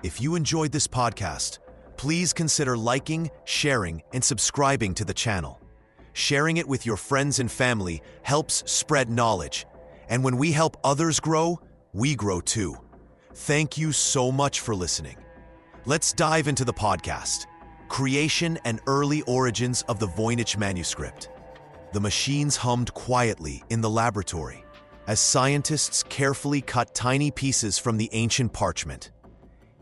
If you enjoyed this podcast, please consider liking, sharing, and subscribing to the channel. Sharing it with your friends and family helps spread knowledge, and when we help others grow, we grow too. Thank you so much for listening. Let's dive into the podcast. Creation and early origins of the Voynich Manuscript. The machines hummed quietly in the laboratory as scientists carefully cut tiny pieces from the ancient parchment.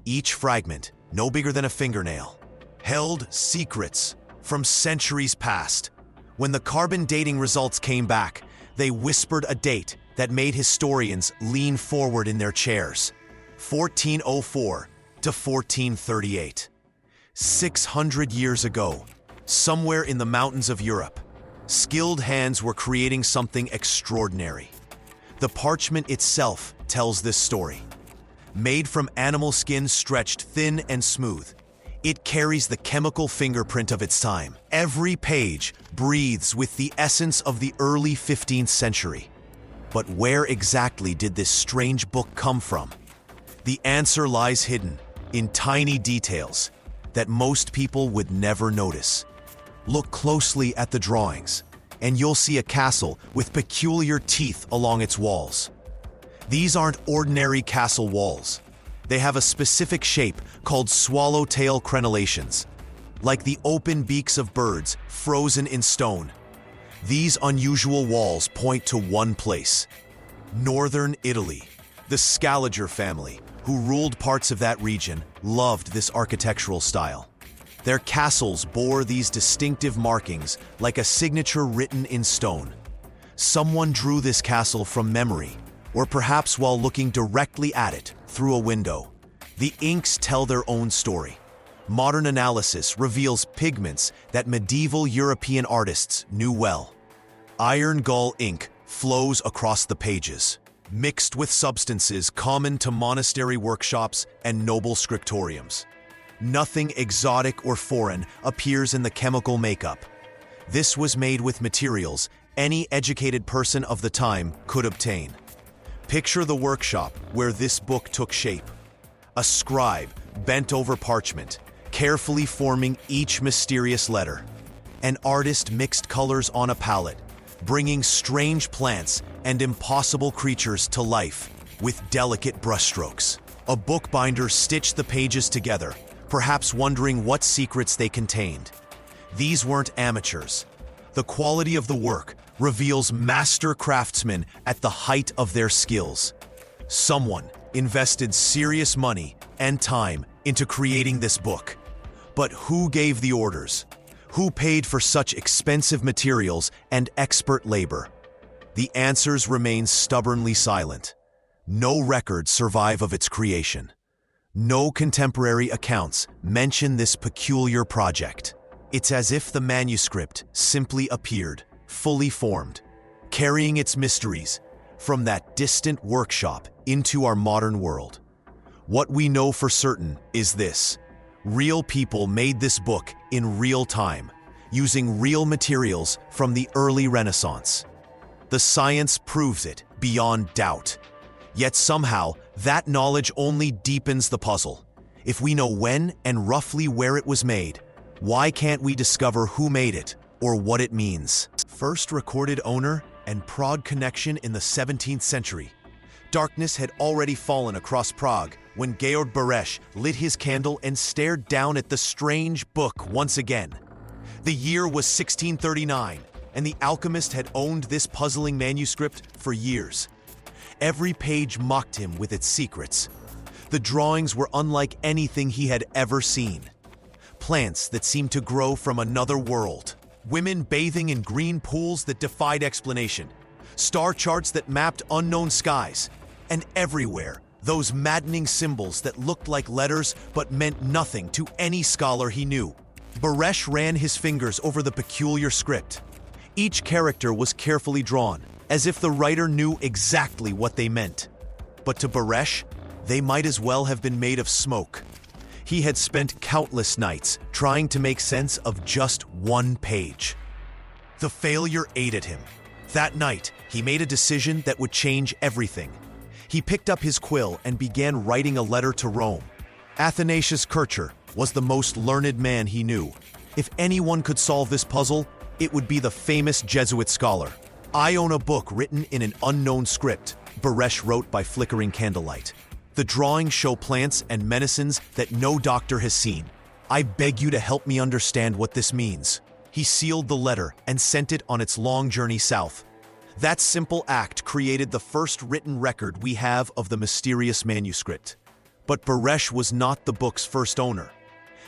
Each fragment, no bigger than a fingernail, held secrets from centuries past. When the carbon dating results came back, they whispered a date that made historians lean forward in their chairs. 1404 to 1438. 600 years ago, somewhere in the mountains of Europe, skilled hands were creating something extraordinary. The parchment itself tells this story. Made from animal skin stretched thin and smooth, it carries the chemical fingerprint of its time. Every page breathes with the essence of the early 15th century. But where exactly did this strange book come from? The answer lies hidden in tiny details that most people would never notice. Look closely at the drawings, and you'll see a castle with peculiar teeth along its walls. These aren't ordinary castle walls. They have a specific shape called swallowtail crenellations, like the open beaks of birds frozen in stone. These unusual walls point to one place: northern Italy. The Scaliger family, who ruled parts of that region, loved this architectural style. Their castles bore these distinctive markings like a signature written in stone. Someone drew this castle from memory, or perhaps while looking directly at it through a window. The inks tell their own story. Modern analysis reveals pigments that medieval European artists knew well. Iron gall ink flows across the pages, mixed with substances common to monastery workshops and noble scriptoriums. Nothing exotic or foreign appears in the chemical makeup. This was made with materials any educated person of the time could obtain. Picture the workshop where this book took shape. A scribe bent over parchment, carefully forming each mysterious letter. An artist mixed colors on a palette, bringing strange plants and impossible creatures to life with delicate brushstrokes. A bookbinder stitched the pages together, perhaps wondering what secrets they contained. These weren't amateurs. The quality of the work reveals master craftsmen at the height of their skills. Someone invested serious money and time into creating this book. But who gave the orders? Who paid for such expensive materials and expert labor? The answers remain stubbornly silent. No records survive of its creation. No contemporary accounts mention this peculiar project. It's as if the manuscript simply appeared, fully formed, carrying its mysteries from that distant workshop into our modern world. What we know for certain is this: real people made this book in real time, using real materials from the early Renaissance. The science proves it beyond doubt. Yet somehow, that knowledge only deepens the puzzle. If we know when and roughly where it was made, why can't we discover who made it or what it means? First recorded owner and Prague connection in the 17th century. Darkness had already fallen across Prague when Georg Baresch lit his candle and stared down at the strange book once again. The year was 1639, and the alchemist had owned this puzzling manuscript for years. Every page mocked him with its secrets. The drawings were unlike anything he had ever seen. Plants that seemed to grow from another world. Women bathing in green pools that defied explanation. Star charts that mapped unknown skies. And everywhere, those maddening symbols that looked like letters but meant nothing to any scholar he knew. Baresch ran his fingers over the peculiar script. Each character was carefully drawn, as if the writer knew exactly what they meant. But to Baresch, they might as well have been made of smoke. He had spent countless nights trying to make sense of just one page. The failure ate at him. That night, he made a decision that would change everything. He picked up his quill and began writing a letter to Rome. Athanasius Kircher was the most learned man he knew. If anyone could solve this puzzle, it would be the famous Jesuit scholar. "I own a book written in an unknown script," Baresh wrote by flickering candlelight. "The drawings show plants and medicines that no doctor has seen. I beg you to help me understand what this means." He sealed the letter and sent it on its long journey south. That simple act created the first written record we have of the mysterious manuscript. But Baresh was not the book's first owner.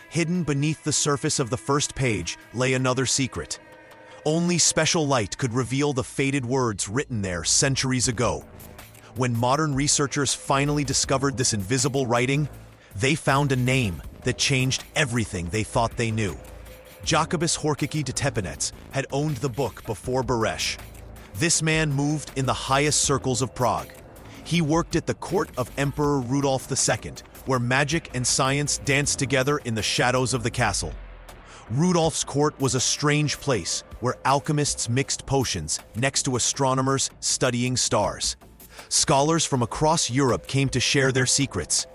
Hidden beneath the surface of the first page lay another secret. Only special light could reveal the faded words written there centuries ago. When modern researchers finally discovered this invisible writing, they found a name that changed everything they thought they knew. Jacobus Horkiki de Tepenetz had owned the book before Baresh. This man moved in the highest circles of Prague. He worked at the court of Emperor Rudolf II, where magic and science danced together in the shadows of the castle. Rudolf's court was a strange place where alchemists mixed potions next to astronomers studying stars. Scholars from across Europe came to share their secrets.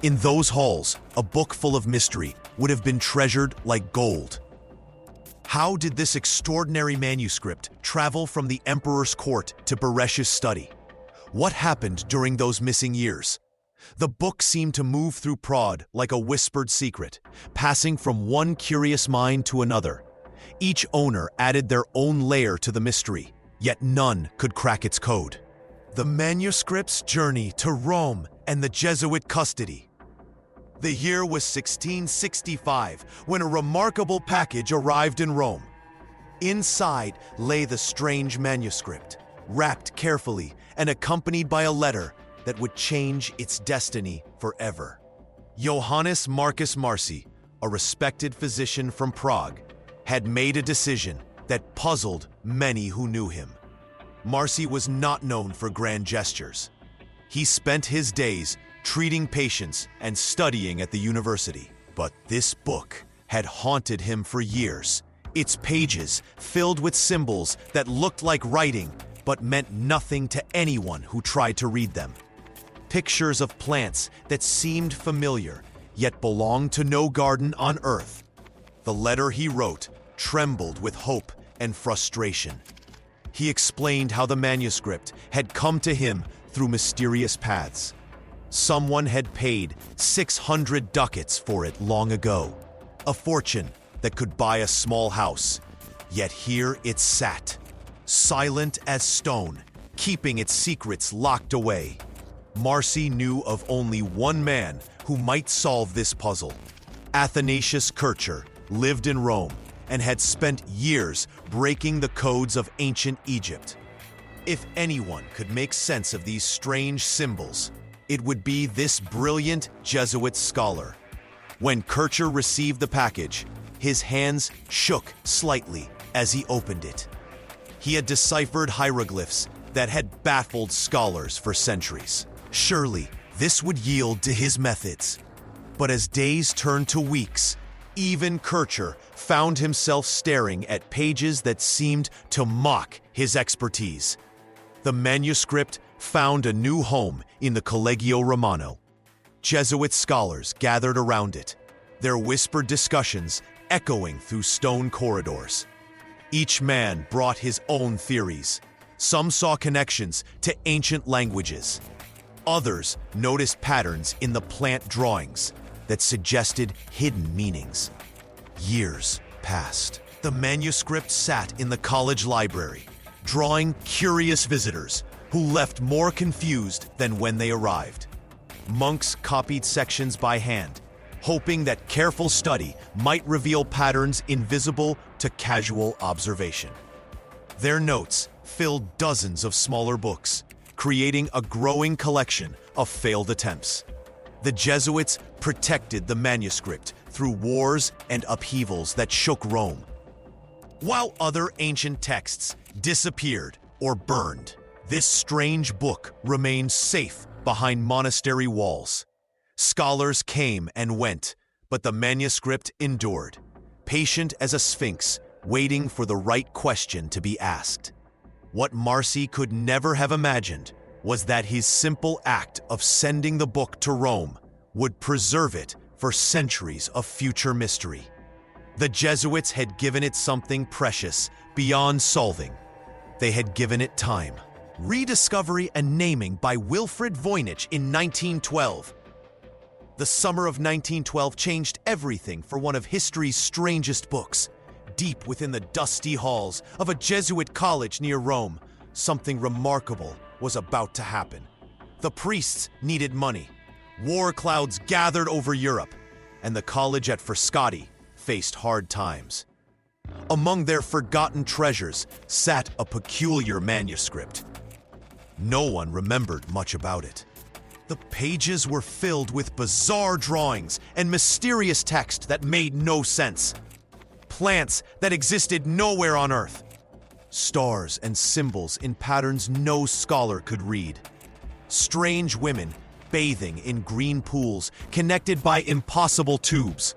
In those halls, a book full of mystery would have been treasured like gold. How did this extraordinary manuscript travel from the emperor's court to Baresh's study? What happened during those missing years? The book seemed to move through Prague like a whispered secret, passing from one curious mind to another. Each owner added their own layer to the mystery, yet none could crack its code. The manuscript's journey to Rome and the Jesuit custody. The year was 1665 when a remarkable package arrived in Rome. Inside lay the strange manuscript, wrapped carefully and accompanied by a letter that would change its destiny forever. Johannes Marcus Marci, a respected physician from Prague, had made a decision that puzzled many who knew him. Marci was not known for grand gestures. He spent his days treating patients and studying at the university. But this book had haunted him for years, its pages filled with symbols that looked like writing but meant nothing to anyone who tried to read them. Pictures of plants that seemed familiar, yet belonged to no garden on earth. The letter he wrote trembled with hope and frustration. He explained how the manuscript had come to him through mysterious paths. Someone had paid 600 ducats for it long ago, a fortune that could buy a small house. Yet here it sat, silent as stone, keeping its secrets locked away. Marci knew of only one man who might solve this puzzle. Athanasius Kircher lived in Rome and had spent years breaking the codes of ancient Egypt. If anyone could make sense of these strange symbols, it would be this brilliant Jesuit scholar. When Kircher received the package, his hands shook slightly as he opened it. He had deciphered hieroglyphs that had baffled scholars for centuries. Surely, this would yield to his methods. But as days turned to weeks, even Kircher found himself staring at pages that seemed to mock his expertise. The manuscript found a new home in the Collegio Romano. Jesuit scholars gathered around it, their whispered discussions echoing through stone corridors. Each man brought his own theories. Some saw connections to ancient languages. Others noticed patterns in the plant drawings that suggested hidden meanings. Years passed. The manuscript sat in the college library, drawing curious visitors who left more confused than when they arrived. Monks copied sections by hand, hoping that careful study might reveal patterns invisible to casual observation. Their notes filled dozens of smaller books, creating a growing collection of failed attempts. The Jesuits protected the manuscript through wars and upheavals that shook Rome, while other ancient texts disappeared or burned. This strange book remained safe behind monastery walls. Scholars came and went, but the manuscript endured, patient as a sphinx, waiting for the right question to be asked. What Marci could never have imagined was that his simple act of sending the book to Rome would preserve it for centuries of future mystery. The Jesuits had given it something precious beyond solving. They had given it time. Rediscovery and naming by Wilfrid Voynich in 1912. The summer of 1912 changed everything for one of history's strangest books. Deep within the dusty halls of a Jesuit college near Rome, something remarkable was about to happen. The priests needed money. War clouds gathered over Europe, and the college at Frascati faced hard times. Among their forgotten treasures sat a peculiar manuscript. No one remembered much about it. The pages were filled with bizarre drawings and mysterious text that made no sense. Plants that existed nowhere on Earth. Stars and symbols in patterns no scholar could read. Strange women bathing in green pools connected by impossible tubes.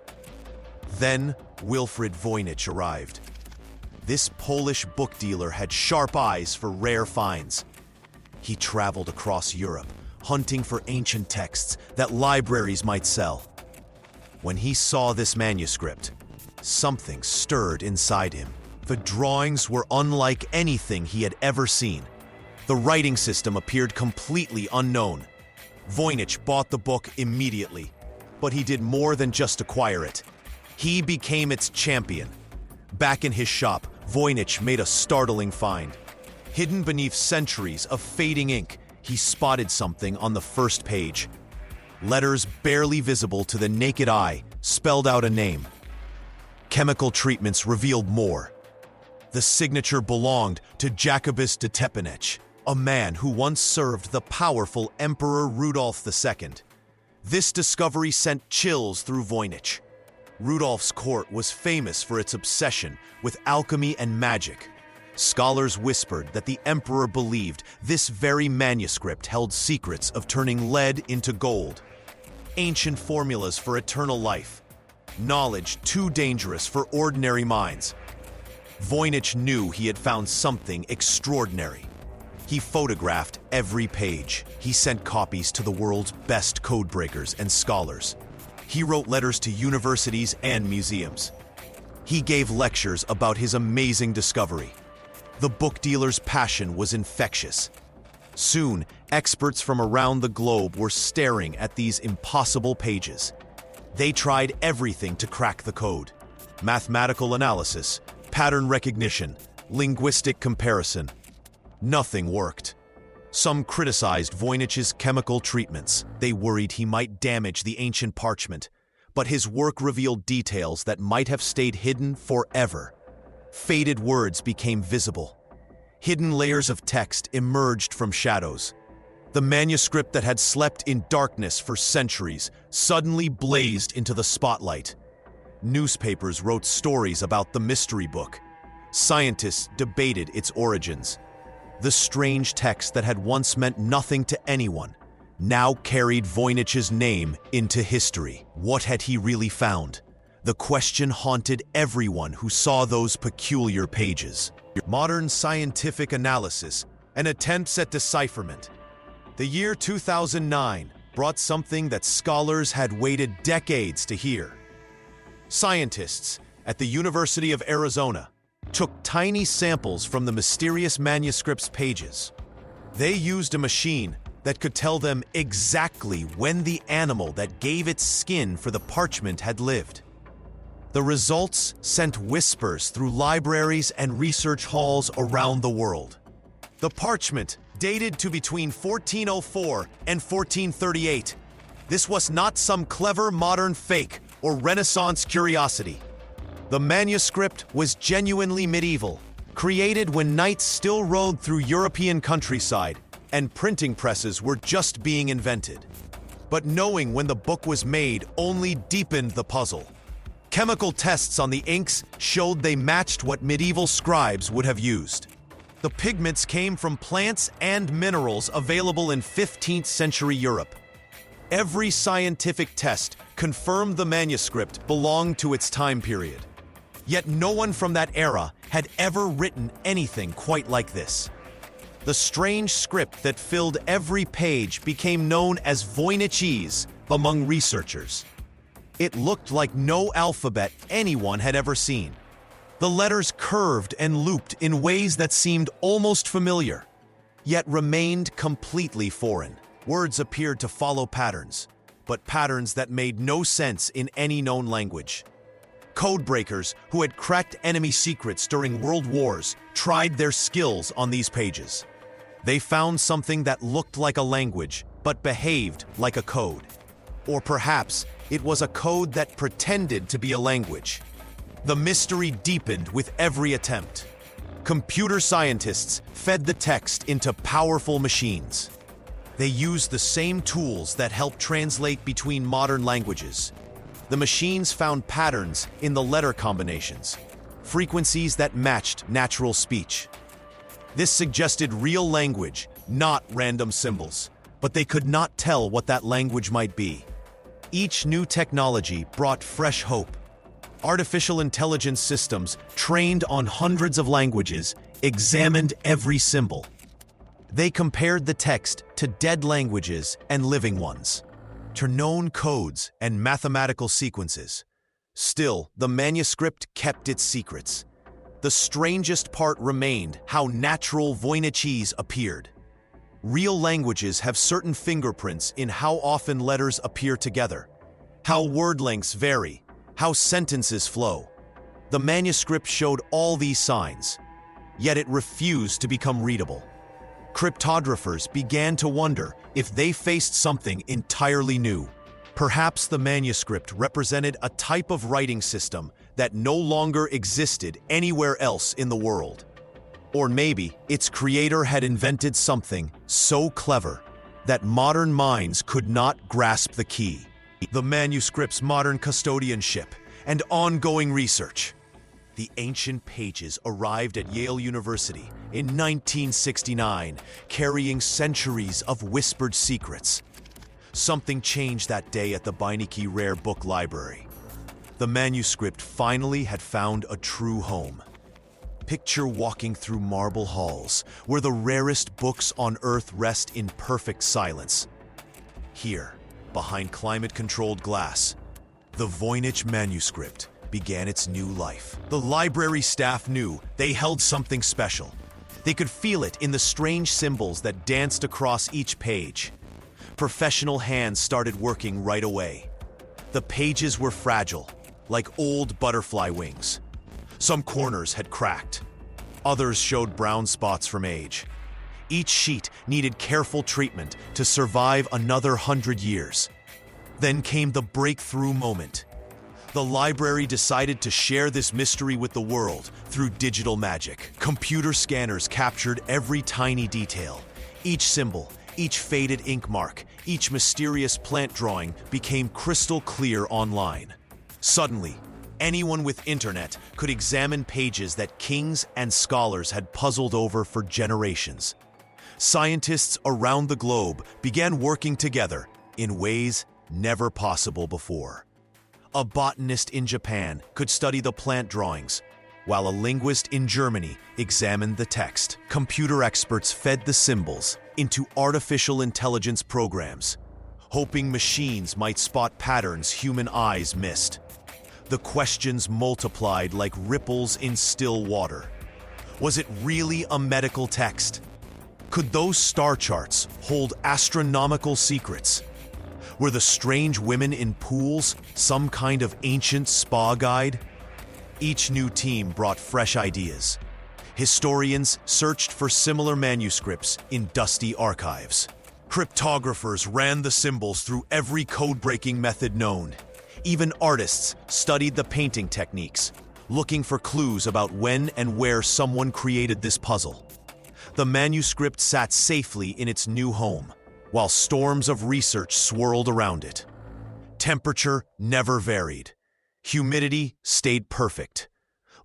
Then Wilfrid Voynich arrived. This Polish book dealer had sharp eyes for rare finds. He traveled across Europe, hunting for ancient texts that libraries might sell. When he saw this manuscript, something stirred inside him. The drawings were unlike anything he had ever seen. The writing system appeared completely unknown. Voynich bought the book immediately, but he did more than just acquire it. He became its champion. Back in his shop, Voynich made a startling find. Hidden beneath centuries of fading ink, he spotted something on the first page. Letters barely visible to the naked eye spelled out a name. Chemical treatments revealed more. The signature belonged to Jacobus Decipherment, a man who once served the powerful Emperor Rudolf II. This discovery sent chills through Voynich. Rudolf's court was famous for its obsession with alchemy and magic. Scholars whispered that the emperor believed this very manuscript held secrets of turning lead into gold, ancient formulas for eternal life, knowledge too dangerous for ordinary minds. Voynich knew he had found something extraordinary. He photographed every page. He sent copies to the world's best codebreakers and scholars. He wrote letters to universities and museums. He gave lectures about his amazing discovery. The book dealer's passion was infectious. Soon, experts from around the globe were staring at these impossible pages. They tried everything to crack the code: mathematical analysis, pattern recognition, linguistic comparison. Nothing worked. Some criticized Voynich's chemical treatments. They worried he might damage the ancient parchment, but his work revealed details that might have stayed hidden forever. Faded words became visible. Hidden layers of text emerged from shadows. The manuscript that had slept in darkness for centuries suddenly blazed into the spotlight. Newspapers wrote stories about the mystery book. Scientists debated its origins. The strange text that had once meant nothing to anyone now carried Voynich's name into history. What had he really found? The question haunted everyone who saw those peculiar pages. Modern scientific analysis and attempts at decipherment. The year 2009 brought something that scholars had waited decades to hear. Scientists at the University of Arizona took tiny samples from the mysterious manuscript's pages. They used a machine that could tell them exactly when the animal that gave its skin for the parchment had lived. The results sent whispers through libraries and research halls around the world. The parchment dated to between 1404 and 1438. This was not some clever modern fake or Renaissance curiosity. The manuscript was genuinely medieval, created when knights still rode through European countryside and printing presses were just being invented. But knowing when the book was made only deepened the puzzle. Chemical tests on the inks showed they matched what medieval scribes would have used. The pigments came from plants and minerals available in 15th century Europe. Every scientific test confirmed the manuscript belonged to its time period. Yet no one from that era had ever written anything quite like this. The strange script that filled every page became known as Voynichese among researchers. It looked like no alphabet anyone had ever seen. The letters curved and looped in ways that seemed almost familiar, yet remained completely foreign. Words appeared to follow patterns, but patterns that made no sense in any known language. Codebreakers who had cracked enemy secrets during world wars tried their skills on these pages. They found something that looked like a language, but behaved like a code. Or perhaps it was a code that pretended to be a language. The mystery deepened with every attempt. Computer scientists fed the text into powerful machines. They used the same tools that help translate between modern languages. The machines found patterns in the letter combinations, frequencies that matched natural speech. This suggested real language, not random symbols, but they could not tell what that language might be. Each new technology brought fresh hope. Artificial intelligence systems trained on hundreds of languages examined every symbol. They compared the text to dead languages and living ones, to known codes and mathematical sequences. Still, the manuscript kept its secrets. The strangest part remained how natural Voynichese appeared. Real languages have certain fingerprints in how often letters appear together, how word lengths vary, how sentences flow. The manuscript showed all these signs, yet it refused to become readable. Cryptographers began to wonder if they faced something entirely new. Perhaps the manuscript represented a type of writing system that no longer existed anywhere else in the world. Or maybe its creator had invented something so clever that modern minds could not grasp the key. The manuscript's modern custodianship and ongoing research. The ancient pages arrived at Yale University in 1969, carrying centuries of whispered secrets. Something changed that day at the Voynich Rare Book Library. The manuscript finally had found a true home. Picture walking through marble halls, where the rarest books on Earth rest in perfect silence. Here, behind climate-controlled glass, the Voynich Manuscript began its new life. The library staff knew they held something special. They could feel it in the strange symbols that danced across each page. Professional hands started working right away. The pages were fragile, like old butterfly wings. Some corners had cracked. Others showed brown spots from age. Each sheet needed careful treatment to survive another 100 years. Then came the breakthrough moment. The library decided to share this mystery with the world through digital magic. Computer scanners captured every tiny detail. Each symbol, each faded ink mark, each mysterious plant drawing became crystal clear online. Suddenly, anyone with internet could examine pages that kings and scholars had puzzled over for generations. Scientists around the globe began working together in ways never possible before. A botanist in Japan could study the plant drawings, while a linguist in Germany examined the text. Computer experts fed the symbols into artificial intelligence programs, hoping machines might spot patterns human eyes missed. The questions multiplied like ripples in still water. Was it really a medical text? Could those star charts hold astronomical secrets? Were the strange women in pools some kind of ancient spa guide? Each new team brought fresh ideas. Historians searched for similar manuscripts in dusty archives. Cryptographers ran the symbols through every code-breaking method known. Even artists studied the painting techniques, looking for clues about when and where someone created this puzzle. The manuscript sat safely in its new home, while storms of research swirled around it. Temperature never varied. Humidity stayed perfect.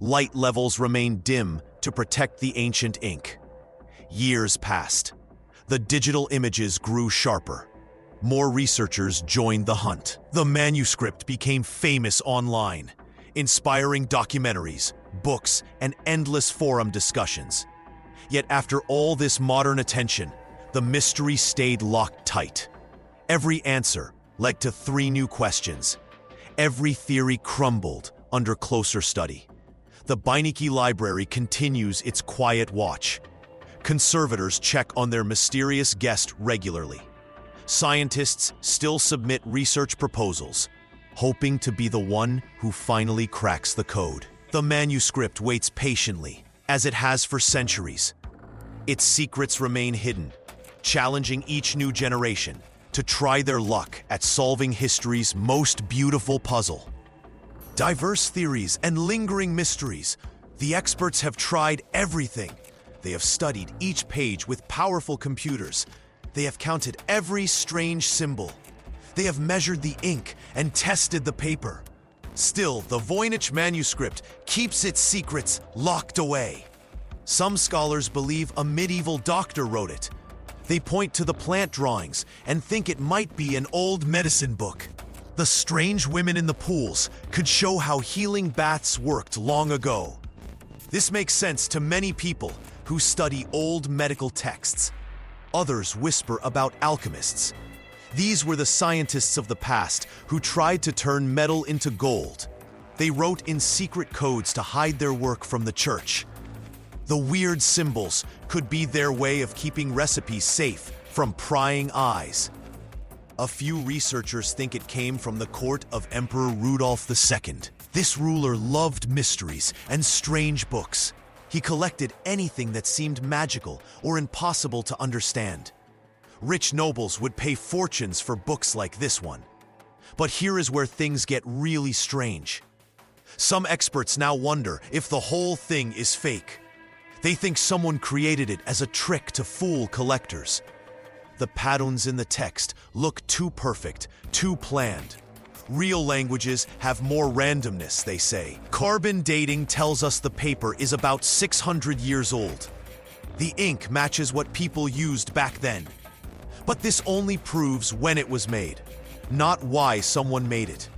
Light levels remained dim to protect the ancient ink. Years passed. The digital images grew sharper. More researchers joined the hunt. The manuscript became famous online, inspiring documentaries, books, and endless forum discussions. Yet after all this modern attention, the mystery stayed locked tight. Every answer led to 3 new questions, every theory crumbled under closer study. The Voynich Library continues its quiet watch. Conservators check on their mysterious guest regularly. Scientists still submit research proposals, hoping to be the one who finally cracks the code. The manuscript waits patiently, as it has for centuries. Its secrets remain hidden, challenging each new generation to try their luck at solving history's most beautiful puzzle. Diverse theories and lingering mysteries. The experts have tried everything. They have studied each page with powerful computers. They have counted every strange symbol. They have measured the ink and tested the paper. Still, the Voynich Manuscript keeps its secrets locked away. Some scholars believe a medieval doctor wrote it. They point to the plant drawings and think it might be an old medicine book. The strange women in the pools could show how healing baths worked long ago. This makes sense to many people who study old medical texts. Others whisper about alchemists. These were the scientists of the past who tried to turn metal into gold. They wrote in secret codes to hide their work from the church. The weird symbols could be their way of keeping recipes safe from prying eyes. A few researchers think it came from the court of Emperor Rudolph II. This ruler loved mysteries and strange books. He collected anything that seemed magical or impossible to understand. Rich nobles would pay fortunes for books like this one. But here is where things get really strange. Some experts now wonder if the whole thing is fake. They think someone created it as a trick to fool collectors. The patterns in the text look too perfect, too planned. Real languages have more randomness, they say. Carbon dating tells us the paper is about 600 years old. The ink matches what people used back then. But this only proves when it was made, not why someone made it.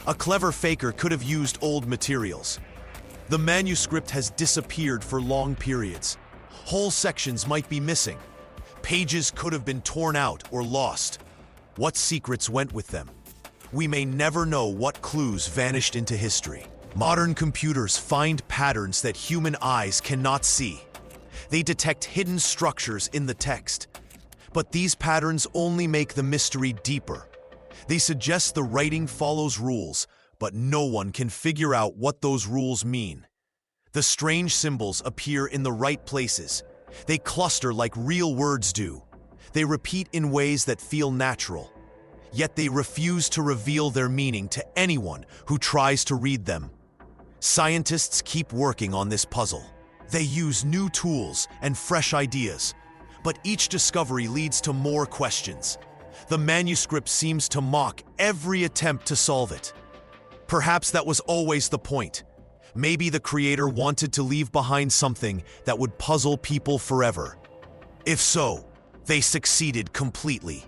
A clever faker could have used old materials. The manuscript has disappeared for long periods. Whole sections might be missing. Pages could have been torn out or lost. What secrets went with them? We may never know what clues vanished into history. Modern computers find patterns that human eyes cannot see. They detect hidden structures in the text. But these patterns only make the mystery deeper. They suggest the writing follows rules, but no one can figure out what those rules mean. The strange symbols appear in the right places. They cluster like real words do. They repeat in ways that feel natural. Yet they refuse to reveal their meaning to anyone who tries to read them. Scientists keep working on this puzzle. They use new tools and fresh ideas, but each discovery leads to more questions. The manuscript seems to mock every attempt to solve it. Perhaps that was always the point. Maybe the creator wanted to leave behind something that would puzzle people forever. If so, they succeeded completely.